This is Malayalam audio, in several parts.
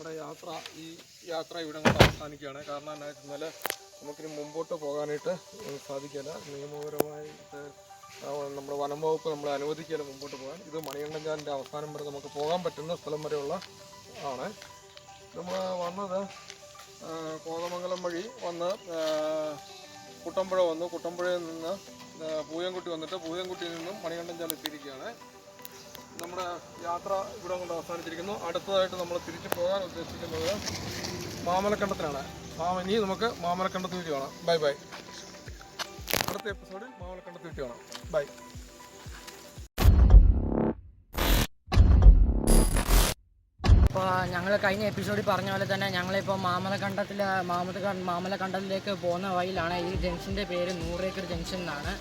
നമ്മുടെ ഈ യാത്ര ഇവിടെ കൊണ്ട് അവസാനിക്കുകയാണ്. കാരണം എന്താ വെച്ചാൽ നമുക്കിനി മുമ്പോട്ട് പോകാനായിട്ട് സാധിക്കില്ല. നിയമപരമായിട്ട് നമ്മുടെ വനം വകുപ്പ് നമ്മളെ അനുവദിക്കില്ല മുമ്പോട്ട് പോകാൻ. ഇത് മണികണ്ഠൻചാലിൻ്റെ അവസാനം വരെ നമുക്ക് പോകാൻ പറ്റുന്ന സ്ഥലം വരെയുള്ള ആണ്. നമ്മൾ വന്നത് കോതമംഗലം വഴി വന്ന് കുട്ടമ്പുഴ വന്നു. കുട്ടമ്പുഴയിൽ നിന്ന് പൂയംകുട്ടി വന്നിട്ട് പൂയംകുട്ടിയിൽ നിന്നും മണികണ്ഠൻചാൽ എത്തിയിരിക്കുകയാണ്. നമ്മുടെ യാത്ര ഇവിടെ കൊണ്ട് അവസാനിച്ചിരിക്കുന്നു. അടുത്തതായിട്ട് നമ്മൾ തിരിച്ചു പോകാൻ ഉദ്ദേശിക്കുന്നത് മാമലക്കണ്ടത്തിലാണ്. ഇനി നമുക്ക് മാമലക്കണ്ടത്ത് വെച്ച് കാണാം. Bye bye. അടുത്ത എപ്പിസോഡിൽ മാമലക്കണ്ടത്ത് വെച്ച് കാണാം. ബൈ. അപ്പോൾ ഞങ്ങൾ കഴിഞ്ഞ എപ്പിസോഡിൽ പറഞ്ഞ പോലെ തന്നെ ഞങ്ങളിപ്പോൾ മാമലക്കണ്ടത്തിലേക്ക് പോകുന്ന വഴിയിലാണ്. ഈ ജംഗ്ഷൻ്റെ പേര് 100 ഏക്കർ ജംഗ്ഷൻ എന്നാണ്.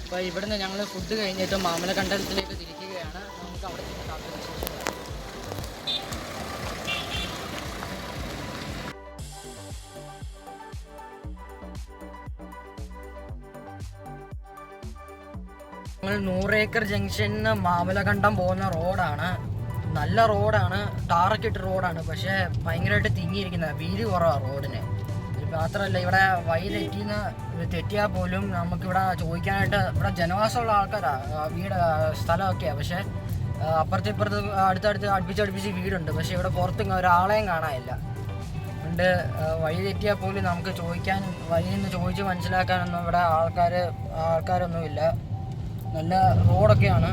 അപ്പോൾ ഇവിടുന്ന് ഞങ്ങൾ ഫുഡ് കഴിഞ്ഞിട്ട് മാമലക്കണ്ടത്തിലേക്ക് തിരിക്കുകയാണ്. നമുക്ക് അവിടെ നിന്ന് കാത്തിരിക്കാം. ഞങ്ങൾ 100 ഏക്കർ ജംഗ്ഷനിൽ മാമലക്കണ്ടം പോകുന്ന റോഡാണ്. നല്ല റോഡാണ്, ടാറൊക്കെ ഇട്ട റോഡാണ്. പക്ഷേ ഭയങ്കരമായിട്ട് തിങ്ങിയിരിക്കുന്നത്, വീതി കുറവാണ് റോഡിന്. മാത്രമല്ല ഇവിടെ വഴി തെറ്റിയാൽ പോലും നമുക്കിവിടെ ചോദിക്കാനായിട്ട് ഇവിടെ ജനവാസമുള്ള ആൾക്കാരാണ്, വീട് സ്ഥലമൊക്കെയാണ്. പക്ഷേ അപ്പുറത്ത് ഇപ്പുറത്ത് അടുപ്പിച്ച് വീടുണ്ട്. പക്ഷേ ഇവിടെ പുറത്തും ഒരാളെയും കാണാനില്ല. അതുകൊണ്ട് വഴി തെറ്റിയാൽ പോലും നമുക്ക് വഴിയിൽ നിന്ന് ചോദിച്ച് മനസ്സിലാക്കാനൊന്നും ഇവിടെ ആൾക്കാരൊന്നുമില്ല. നല്ല റോഡൊക്കെയാണ്,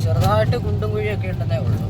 ചെറുതായിട്ട് കുണ്ടും കുഴിയൊക്കെ ഉണ്ടെന്നേ ഉള്ളൂ.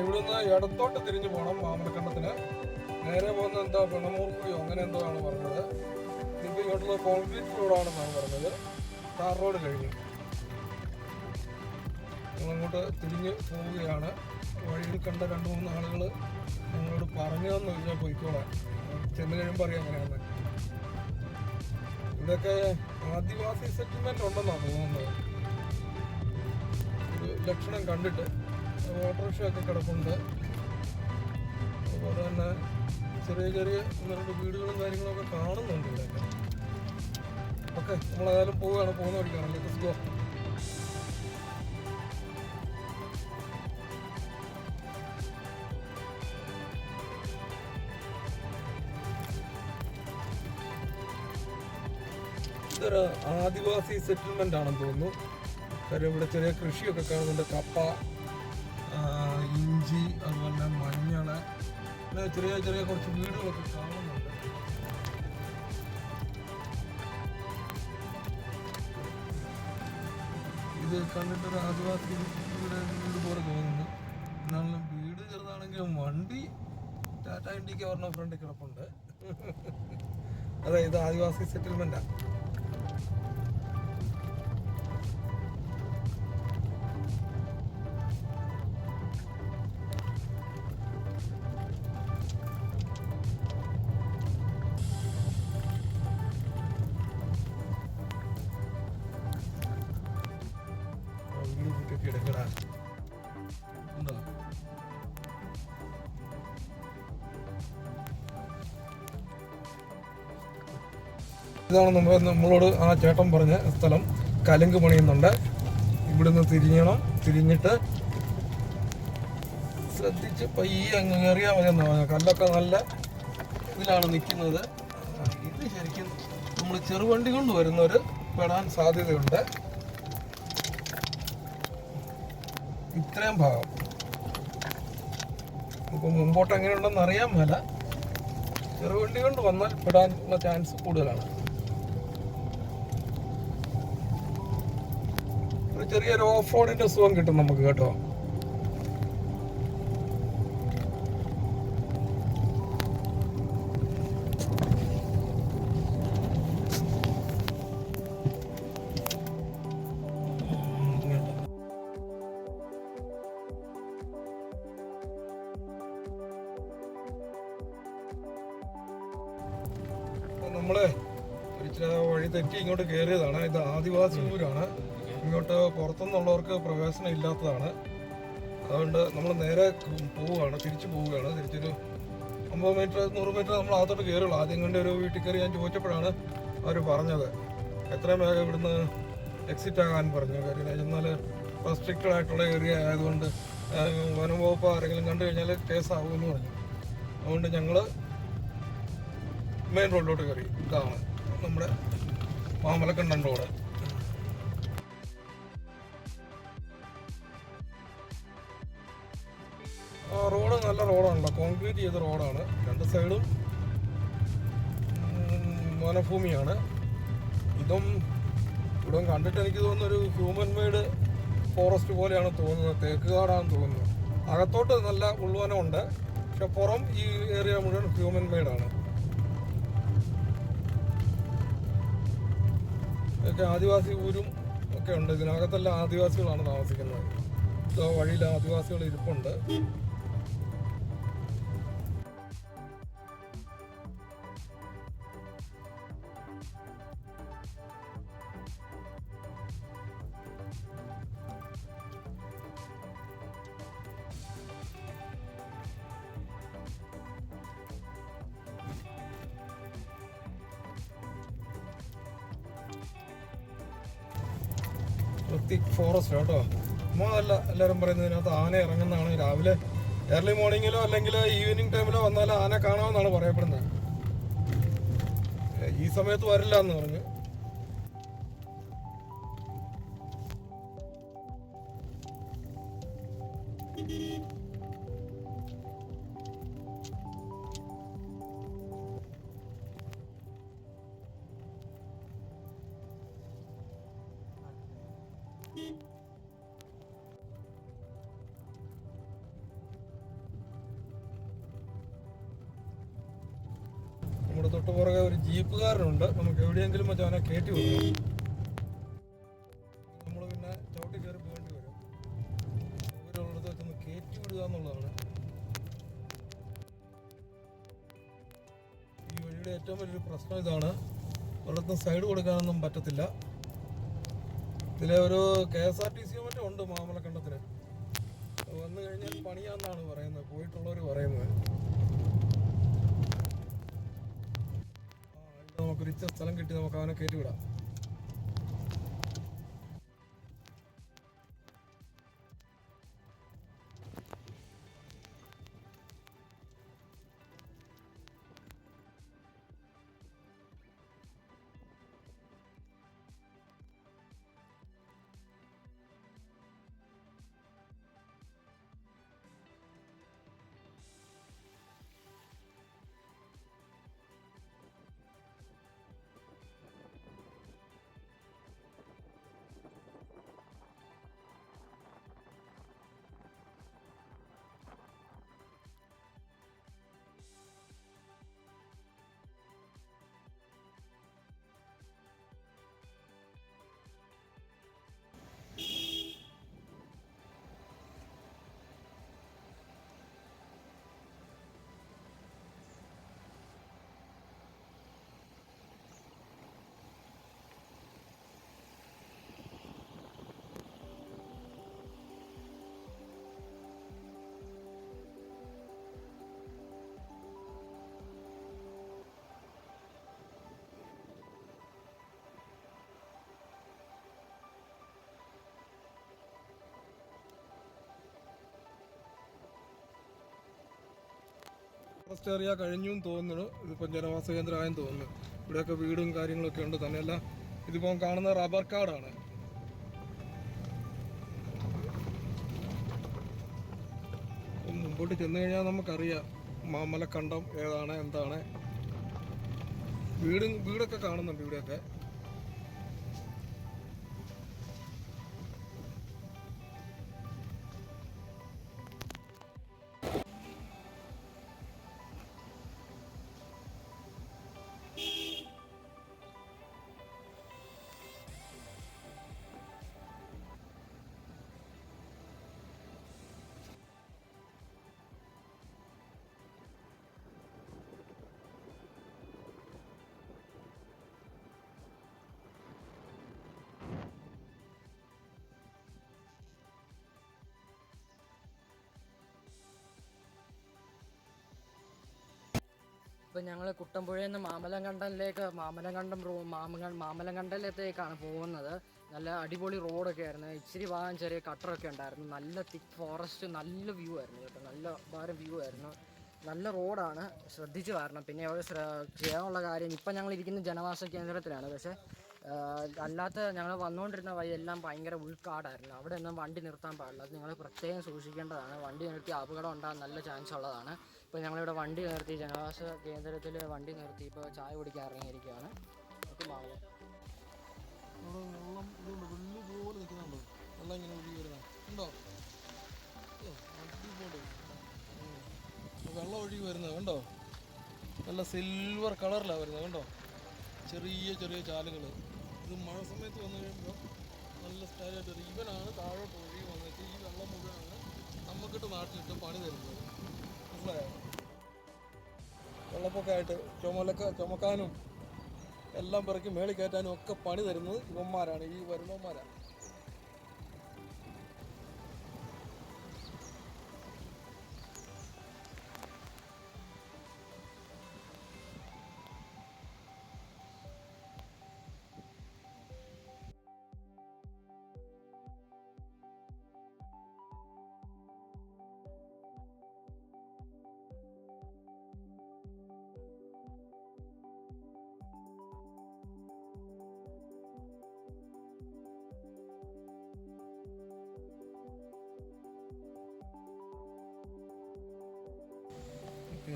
ഇവിടുന്ന് ഇടത്തോട്ട് തിരിഞ്ഞു പോകണം മാമലക്കണ്ടത്തിന്. നേരെ പോകുന്ന എന്താ പെണ്ണമൂർക്കുഴിയോ അങ്ങനെ എന്തോ ആണ് പറഞ്ഞത്. ഇപ്പോൾ ഇങ്ങോട്ടുള്ള കോൺക്രീറ്റ് റോഡാണെന്നാണ് പറഞ്ഞത്. ടാർ റോഡ് കഴിഞ്ഞു ഞങ്ങളങ്ങോട്ട് തിരിഞ്ഞ് പോവുകയാണ്. വഴിയിൽ കണ്ട 2-3 ആളുകൾ ഞങ്ങളോട് പറഞ്ഞതെന്ന് വെച്ചാൽ പോയിക്കോളാം, ചെന്ന് കഴിയുമ്പോൾ അറിയാം അങ്ങനെയാണ്. ഇവിടെയൊക്കെ ആദിവാസി സെറ്റിൽമെന്റ് ഉണ്ടെന്നാണ് തോന്നുന്നത്. ഒരു ലക്ഷണം കണ്ടിട്ട് ഓട്ടോറിക്ഷയൊക്കെ കിടപ്പുണ്ട്. അതുപോലെ തന്നെ ചെറിയ 1-2 വീടുകളും കാര്യങ്ങളൊക്കെ കാണുന്നുണ്ട് ഇവിടെയൊക്കെ. ഓക്കെ, നമ്മളേതായാലും പോകുന്ന വഴിക്കാണ്. Let's go. ഇതൊരു ആദിവാസി സെറ്റിൽമെന്റ് ആണെന്ന് തോന്നുന്നു. കാര്യം ഇവിടെ ചെറിയ കൃഷിയൊക്കെ കാണുന്നുണ്ട്. കപ്പ, ഇഞ്ചി, അതുപോലെ മഞ്ഞൾ, ചെറിയ കുറച്ച് വീടുകളൊക്കെ കാണുന്നുണ്ട്. ഇത് കണ്ടിട്ടൊരു ആദിവാസി വീട് പോലെ തോന്നുന്നു. എന്നാലും വീട് ചെറുതാണെങ്കിലും വണ്ടി ടാറ്റ ഇൻഡിക്ക പറഞ്ഞ ഫ്രണ്ടിൽ കിടപ്പുണ്ട്. അതെ, ഇത് ആദിവാസി സെറ്റിൽമെന്റാണ്. ഇതാണ് നമ്മളോട് ആ ചേട്ടൻ പറഞ്ഞ സ്ഥലം. കലുങ്ക് പണിയുന്നുണ്ട്. ഇവിടുന്ന് തിരിഞ്ഞിട്ട് ശ്രദ്ധിച്ച് പയ്യെ അങ്ങ് കയറിയാൽ മതി എന്നാ പറഞ്ഞത്. കല്ലൊക്കെ നല്ല ഇതിലാണ് നിൽക്കുന്നത്. ഇത് ശരിക്കും നമ്മൾ ചെറുവണ്ടി കൊണ്ട് വരുന്നവർ പെടാൻ സാധ്യതയുണ്ട്. ഇത്രയും ഭാഗം ഇപ്പം മുമ്പോട്ട് എങ്ങനെയുണ്ടെന്ന് അറിയാൻ മേല. ചെറുവണ്ടി കൊണ്ട് വന്നാൽ പെടാനുള്ള ചാൻസ് കൂടുതലാണ്. ചെറിയൊരു ഓഫ് റോഡിന്റെ സുഖം കിട്ടും നമുക്ക് കേട്ടോ. നമ്മള് വഴി തെറ്റി ഇങ്ങോട്ട് കയറിയതാണ്. ഇത് ആദിവാസി ഊരാണ്. ഇങ്ങോട്ട് പുറത്തുനിന്നുള്ളവർക്ക് പ്രവേശനം ഇല്ലാത്തതാണ്. അതുകൊണ്ട് നമ്മൾ നേരെ പോവുകയാണ്, തിരിച്ചു പോവുകയാണ്. തിരിച്ചൊരു 50 മീറ്റർ 100 മീറ്റർ നമ്മൾ അകത്തോട്ട് കയറുള്ളൂ. ആദ്യം കണ്ട് ഒരു വീട്ടിൽ കയറി ഞാൻ ചോദിച്ചപ്പോഴാണ് അവർ പറഞ്ഞത് എത്രയും വേഗം ഇവിടുന്ന് എക്സിറ്റ് ആകാൻ പറഞ്ഞു. കാര്യം എന്നാൽ റെസ്ട്രിക്റ്റഡ് ആയിട്ടുള്ള ഏരിയ ആയതുകൊണ്ട് വനം വകുപ്പ് ആരെങ്കിലും കണ്ടു കഴിഞ്ഞാൽ കേസാകുമെന്ന് പറഞ്ഞു. അതുകൊണ്ട് ഞങ്ങൾ മെയിൻ റോഡിലോട്ട് കയറി. ഇതാണ് നമ്മുടെ മാമലക്കണ്ടം റോഡ്. റോഡ് നല്ല റോഡാണല്ലോ, കോൺക്രീറ്റ് ചെയ്ത റോഡാണ്. രണ്ട് സൈഡും വനഭൂമിയാണ്. ഇതും ഇവിടെ കണ്ടിട്ട് എനിക്ക് തോന്നുന്നൊരു ഹ്യൂമൻ മെയ്ഡ് ഫോറസ്റ്റ് പോലെയാണ് തോന്നുന്നത്. തേക്ക് കാടാണെന്ന് തോന്നുന്നു. അകത്തോട്ട് നല്ല ഉൾവനമുണ്ട്, പക്ഷെ പുറം ഈ ഏരിയ മുഴുവൻ ഹ്യൂമൻ മെയ്ഡാണ്. ഇതൊക്കെ ആദിവാസി ഊരും ഒക്കെ ഉണ്ട്. ഇതിനകത്തെല്ലാം ആദിവാസികളാണ് താമസിക്കുന്നത്. വഴിയിൽ ആദിവാസികൾ ഇരിപ്പുണ്ട്. തിക് ഫോറസ്റ്റ് കേട്ടോ. നമ്മളല്ല എല്ലാവരും പറയുന്നത് ഇതിനകത്ത് ആന ഇറങ്ങുന്നതാണ്. രാവിലെ ഏർലി മോർണിംഗിലോ അല്ലെങ്കിൽ ഈവനിങ് ടൈമിലോ വന്നാൽ ആന കാണാമെന്നാണ് പറയപ്പെടുന്നത്. ഈ സമയത്ത് വരില്ല എന്ന് പറഞ്ഞു. നമ്മുടെ തൊട്ട് പുറകെ ഒരു ജീപ്പുകാരനുണ്ട്. നമുക്ക് എവിടെയെങ്കിലും വെച്ച് അവനെ കയറ്റി വിടും. നമ്മൾ പിന്നെ ചവിട്ടി കയറി പോകേണ്ടി വരും. ഇവരുള്ളിടത്ത് വെച്ചൊന്ന് കയറ്റി വിടുക എന്നുള്ളതാണ് ഈ വഴിയുടെ ഏറ്റവും വലിയൊരു പ്രശ്നം. ഇതാണ്, ഒരിടത്തും സൈഡ് കൊടുക്കാനൊന്നും പറ്റത്തില്ല. ഇതിലെ ഒരു KSRTC മറ്റും ഉണ്ട് മാമലക്കണ്ടത്തിന്. വന്നു കഴിഞ്ഞാൽ പണിയാന്നാണ് പറയുന്നത്, പോയിട്ടുള്ളവർ പറയുന്നത്. നമുക്കൊരു ഇച്ച സ്ഥലം കിട്ടി, നമുക്ക് അവനെ കയറ്റി വിടാം. ഫോറസ്റ്റ് ഏരിയ കഴിഞ്ഞു തോന്നുന്നു. ഇതിപ്പം ജനവാസ കേന്ദ്രമായെന്ന് തോന്നുന്നു. ഇവിടെയൊക്കെ വീടും കാര്യങ്ങളൊക്കെ ഉണ്ട്. തന്നെയല്ല ഇതിപ്പം കാണുന്ന റബ്ബർ കാടാണ്. മുമ്പോട്ട് ചെന്ന് കഴിഞ്ഞാൽ നമുക്കറിയാം മാമലക്കണ്ടം ഏതാണ് എന്താണ്. വീടൊക്കെ കാണുന്നുണ്ട് ഇവിടെയൊക്കെ. ഇപ്പം ഞങ്ങൾ കുട്ടമ്പുഴയിൽ നിന്ന് മാമലങ്കണ്ടത്തിലേക്കാണ് പോകുന്നത്. നല്ല അടിപൊളി റോഡൊക്കെ ആയിരുന്നു. ഇച്ചിരി ഭാഗം ചെറിയ കട്ടറൊക്കെ ഉണ്ടായിരുന്നു. നല്ല തിക്ക് ഫോറസ്റ്റ്, നല്ല വ്യൂ ആയിരുന്നു കേട്ടോ. നല്ല ഭാരം വ്യൂ ആയിരുന്നു. നല്ല റോഡാണ്, ശ്രദ്ധിച്ച് വരണം. പിന്നെ അവിടെ ചെയ്യാനുള്ള കാര്യം, ഇപ്പം ഞങ്ങൾ ഇരിക്കുന്ന ജനവാസ കേന്ദ്രത്തിലാണ്. പക്ഷേ അല്ലാത്ത ഞങ്ങൾ വന്നുകൊണ്ടിരുന്ന വഴിയെല്ലാം ഭയങ്കര ഉൾക്കാടായിരുന്നു. അവിടെ ഒന്നും വണ്ടി നിർത്താൻ പാടില്ല. അത് നിങ്ങൾ പ്രത്യേകം സൂക്ഷിക്കേണ്ടതാണ്. വണ്ടി നിർത്തി അപകടം ഉണ്ടാകാൻ നല്ല ചാൻസ് ഉള്ളതാണ്. ഇപ്പോൾ ഞങ്ങളിവിടെ വണ്ടി നിർത്തി, ജനവാസ കേന്ദ്രത്തിൽ വണ്ടി നിർത്തി ഇപ്പോൾ ചായ കുടിക്കാൻ ഇറങ്ങിയിരിക്കുകയാണ്. നമുക്ക് മാങ്ങാം. വെള്ളം ഇതുകൊണ്ട് വെള്ളി പോലെ നിൽക്കുന്നുണ്ടോ? വെള്ളം ഇങ്ങനെ ഒഴുകി വരുന്നത് ഉണ്ടോ? വെള്ളം ഒഴുകി വരുന്നത് കണ്ടോ? നല്ല സിൽവർ കളറിലാണ് വരുന്നത് കണ്ടോ? ചെറിയ ചെറിയ ചാലുകൾ. ഇത് മഴ സമയത്ത് വന്നു കഴിയുമ്പോൾ നല്ല സ്റ്റൈലായിട്ട് വരും. ഇവനാണ് താഴോട്ട് ഒഴുകി വന്നിട്ട് ഈ വെള്ളം മുഴുവനാണ് നമുക്കിട്ട് നാട്ടിലിട്ട് പണി തരുന്നത്. മനസ്സിലായോ? വെള്ളപ്പൊക്കമായിട്ട് ചുമക്കാനും എല്ലാം പിറക്കി മേളിൽ കയറ്റാനും ഒക്കെ പണി തരുന്നത് ഇവന്മാരാണ്, ഈ വരുന്നവന്മാരാണ്.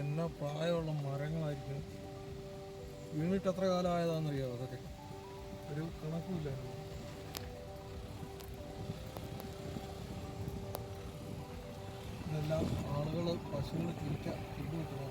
എന്നാ പ്രായമുള്ള മരങ്ങളായിരിക്കും. വീണിട്ട് എത്ര കാലമായതാണെന്നറിയാമോ? അതൊക്കെ ഒരു കണക്കുമില്ലായിരുന്നു. ഇതെല്ലാം ആളുകൾ പശുവിന് തീറ്റ കിട്ടുന്നതാണ്.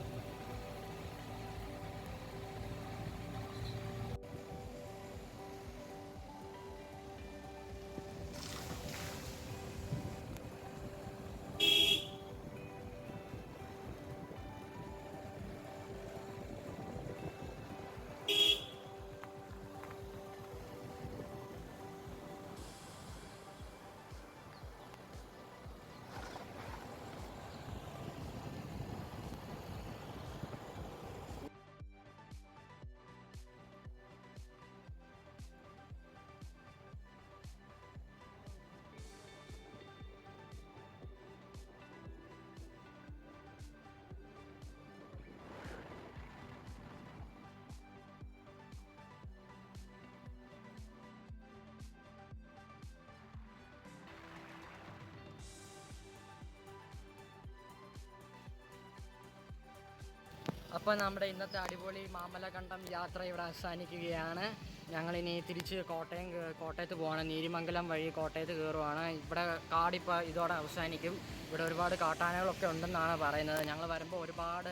അപ്പോൾ നമ്മുടെ ഇന്നത്തെ അടിപൊളി മാമലകണ്ടം യാത്ര ഇവിടെ അവസാനിക്കുകയാണ്. ഞങ്ങളിനി തിരിച്ച് കോട്ടയത്ത് പോകണം. നീരിമംഗലം വഴി കോട്ടയത്ത് കയറുവാണ്. ഇവിടെ കാടിപ്പോൾ ഇതോടെ അവസാനിക്കും. ഇവിടെ ഒരുപാട് കാട്ടാനകളൊക്കെ ഉണ്ടെന്നാണ് പറയുന്നത്. ഞങ്ങൾ വരുമ്പോൾ ഒരുപാട്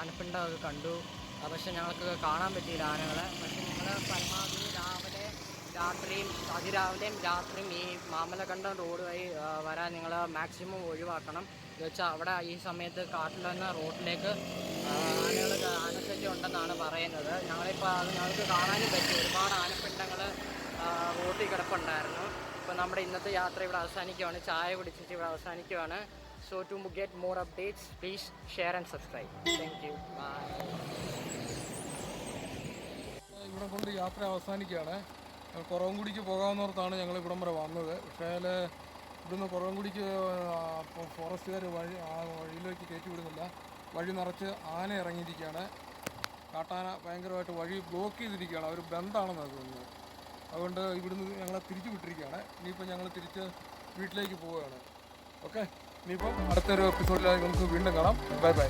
ആനപ്പിണ്ടമൊക്കെ കണ്ടു. പക്ഷെ ഞങ്ങൾക്ക് കാണാൻ പറ്റിയില്ല ആനകളെ. പക്ഷെ ഞങ്ങൾ പരമാവധി അതിരാവിലെയും രാത്രിയും ഈ മാമലകണ്ടം റോഡ് വഴി വരാൻ നിങ്ങൾ മാക്സിമം ഒഴിവാക്കണം. എന്ന് വെച്ചാൽ അവിടെ ഈ സമയത്ത് കാട്ടിൽ നിന്ന് റോഡിലേക്ക് ആനശല്യം ഉണ്ടെന്നാണ് പറയുന്നത്. ഞങ്ങൾക്ക് കാണാനും പറ്റി. ഒരുപാട് ആനപ്പിണ്ടങ്ങൾ റോഡിൽ കിടപ്പുണ്ടായിരുന്നു. ഇപ്പോൾ നമ്മുടെ ഇന്നത്തെ യാത്ര ഇവിടെ അവസാനിക്കുകയാണ്. ചായ കുടിച്ചിട്ട് ഇവിടെ അവസാനിക്കുകയാണ്. So to get more updates, please share and subscribe. Thank you. Bye. ഇവിടെ കൊണ്ട് യാത്ര അവസാനിക്കുകയാണ്. കുറവൻകുടിക്ക് പോകാമെന്നോർത്താണ് ഞങ്ങൾ ഇവിടം വരെ വന്നത്. പക്ഷേ ഇവിടുന്ന് കുറവൻകുടിക്ക് ഫോറസ്റ്റുകാർ വഴിയിലേക്ക് കയറ്റി വിടുന്നില്ല. വഴി നിറച്ച് ആന ഇറങ്ങിയിരിക്കുകയാണ്. കാട്ടാന ഭയങ്കരമായിട്ട് വഴി ബ്ലോക്ക് ചെയ്തിരിക്കുകയാണ്. അവർ ബന്ധാണെന്ന് തോന്നുന്നത്. അതുകൊണ്ട് ഇവിടുന്ന് ഞങ്ങളെ തിരിച്ചു വിട്ടിരിക്കുകയാണ്. ഇനിയിപ്പോൾ ഞങ്ങൾ തിരിച്ച് വീട്ടിലേക്ക് പോവുകയാണ്. ഓക്കെ, ഇനിയിപ്പം അടുത്തൊരു എപ്പിസോഡിൽ നമുക്ക് വീണ്ടും കാണാം. Bye bye.